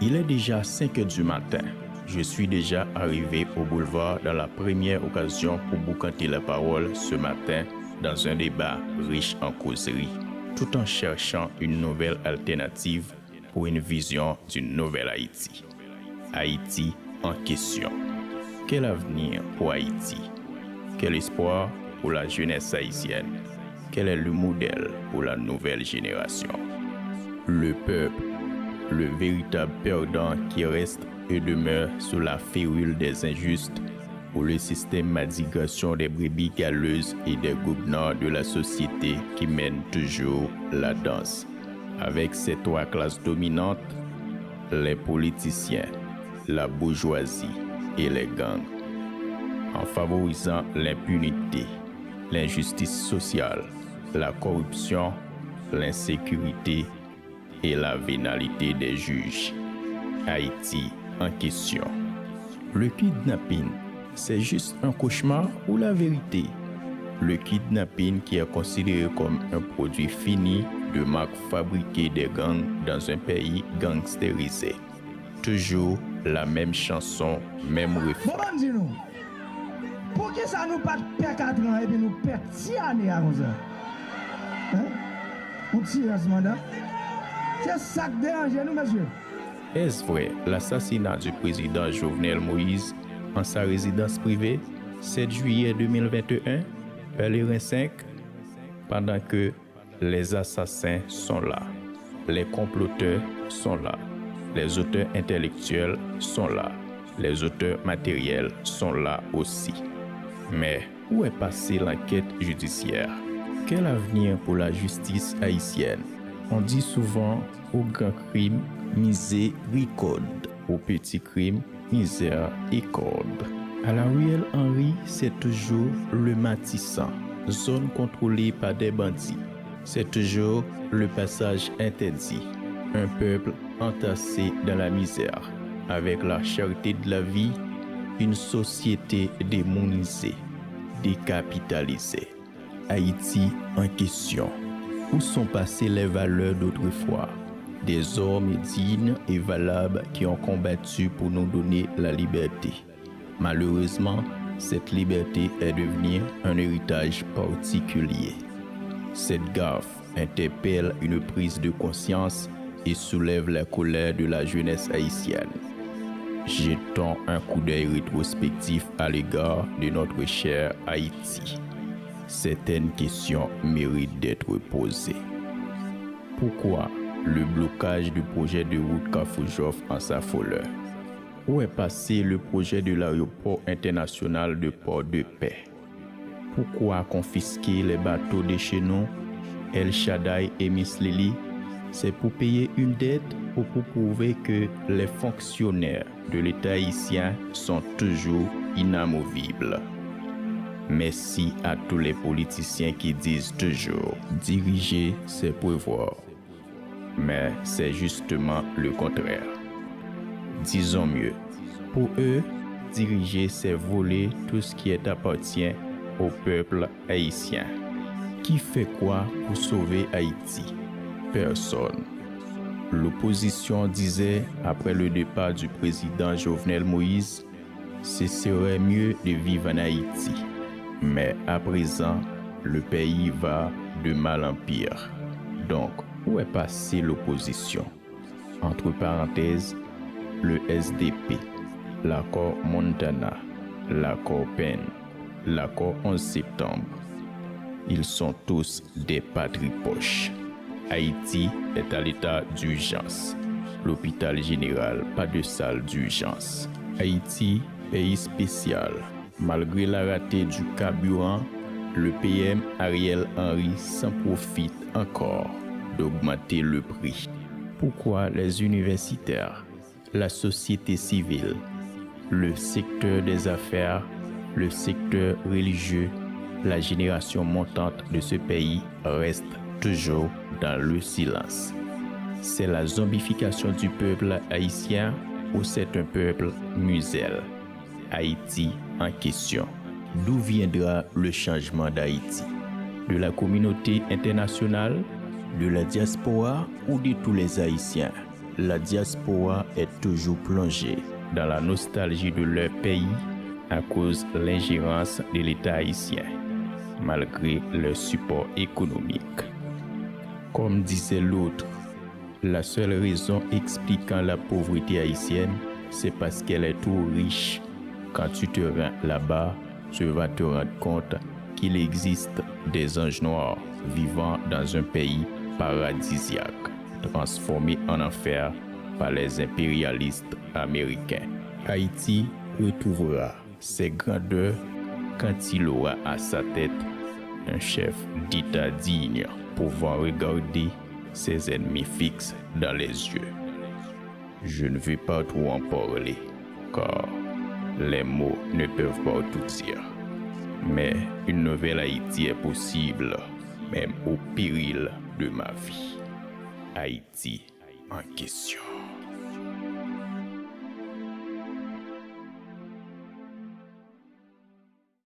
Il est déjà 5 heures du matin. Je suis déjà arrivé au boulevard dans la première occasion pour boucanter la parole ce matin dans un débat riche en causeries, tout en cherchant une nouvelle alternative pour une vision d'une nouvelle Haïti. Haïti en question. Quel avenir pour Haïti? Quel espoir pour la jeunesse haïtienne? Quel est le modèle pour la nouvelle génération? Le peuple, le véritable perdant qui reste et demeure sous la férule des injustes ou le systématisation des brebis galeuses et des gouverneurs de la société qui mènent toujours la danse. Avec ces trois classes dominantes, les politiciens, la bourgeoisie et les gangs, en favorisant l'impunité, l'injustice sociale, la corruption, l'insécurité et la vénalité des juges. Haïti en question. Le kidnapping, c'est juste un cauchemar ou la vérité? Le kidnapping qui est considéré comme un produit fini de marque fabriquée des gangs dans un pays gangstérisé. Toujours la même chanson, même refrain. Bon, dis-nous, pour que ça nous pas perdre 4 ans et puis nous perdre 6 années à 11 ans? Hein? On tire à ce mandat? C'est ça qui dérange nous, monsieur. Est-ce vrai l'assassinat du président Jovenel Moïse en sa résidence privée 7 juillet 2021, Pèlerin 5, pendant que les assassins sont là, les comploteurs sont là, les auteurs intellectuels sont là, les auteurs matériels sont là aussi. Mais où est passée l'enquête judiciaire? Quel avenir pour la justice haïtienne? On dit souvent au grand crime, miséricorde, au petit crime, miséricorde. À la ruelle Henri, c'est toujours le Matissan, zone contrôlée par des bandits. C'est toujours le passage interdit, un peuple entassé dans la misère, avec la cherté de la vie, une société démonisée, décapitalisée. Haïti en question. Où sont passées les valeurs d'autrefois? Des hommes dignes et valables qui ont combattu pour nous donner la liberté. Malheureusement, cette liberté est devenue un héritage particulier. Cette gaffe interpelle une prise de conscience et soulève la colère de la jeunesse haïtienne. Jetons un coup d'œil rétrospectif à l'égard de notre cher Haïti. Certaines questions méritent d'être posées. Pourquoi le blocage du projet de route Kafoujof en sa foleur? Où est passé le projet de l'aéroport international de Port-de-Paix? Pourquoi confisquer les bateaux de chez nous, El Shaddai et Miss Lily? C'est pour payer une dette ou pour prouver que les fonctionnaires de l'État haïtien sont toujours inamovibles? Merci à tous les politiciens qui disent toujours diriger, c'est prévoir. Mais c'est justement le contraire. Disons mieux, pour eux, diriger, c'est voler tout ce qui appartient au peuple haïtien. Qui fait quoi pour sauver Haïti? Personne. L'opposition disait, après le départ du président Jovenel Moïse, ce serait mieux de vivre en Haïti. Mais à présent, le pays va de mal en pire. Donc, où est passée l'opposition? Entre parenthèses, le SDP, l'accord Montana, l'accord Penn, l'accord 11 septembre. Ils sont tous des patripoches. Haïti est à l'état d'urgence. L'hôpital général, pas de salle d'urgence. Haïti, pays spécial. Malgré la raté du carburant, le PM Ariel Henry s'en profite encore d'augmenter le prix. Pourquoi les universitaires, la société civile, le secteur des affaires, le secteur religieux, la génération montante de ce pays restent toujours dans le silence? C'est la zombification du peuple haïtien ou c'est un peuple muselle? Haïti en question. D'où viendra le changement d'Haïti? De la communauté internationale, de la diaspora ou de tous les Haïtiens? la diaspora est toujours plongée dans la nostalgie de leur pays à cause de l'ingérence de l'État haïtien, malgré leur support économique. Comme disait l'autre, la seule raison expliquant la pauvreté haïtienne, c'est parce qu'elle est trop riche. Quand tu te rends là-bas, tu vas te rendre compte qu'il existe des anges noirs vivant dans un pays paradisiaque, transformé en enfer par les impérialistes américains. Haïti retrouvera ses grandeurs quand il aura à sa tête un chef d'État digne, pouvant regarder ses ennemis fixes dans les yeux. Je ne vais pas trop en parler, car les mots ne peuvent pas tout dire. Mais une nouvelle Haïti est possible, même au péril de ma vie. Haïti en question.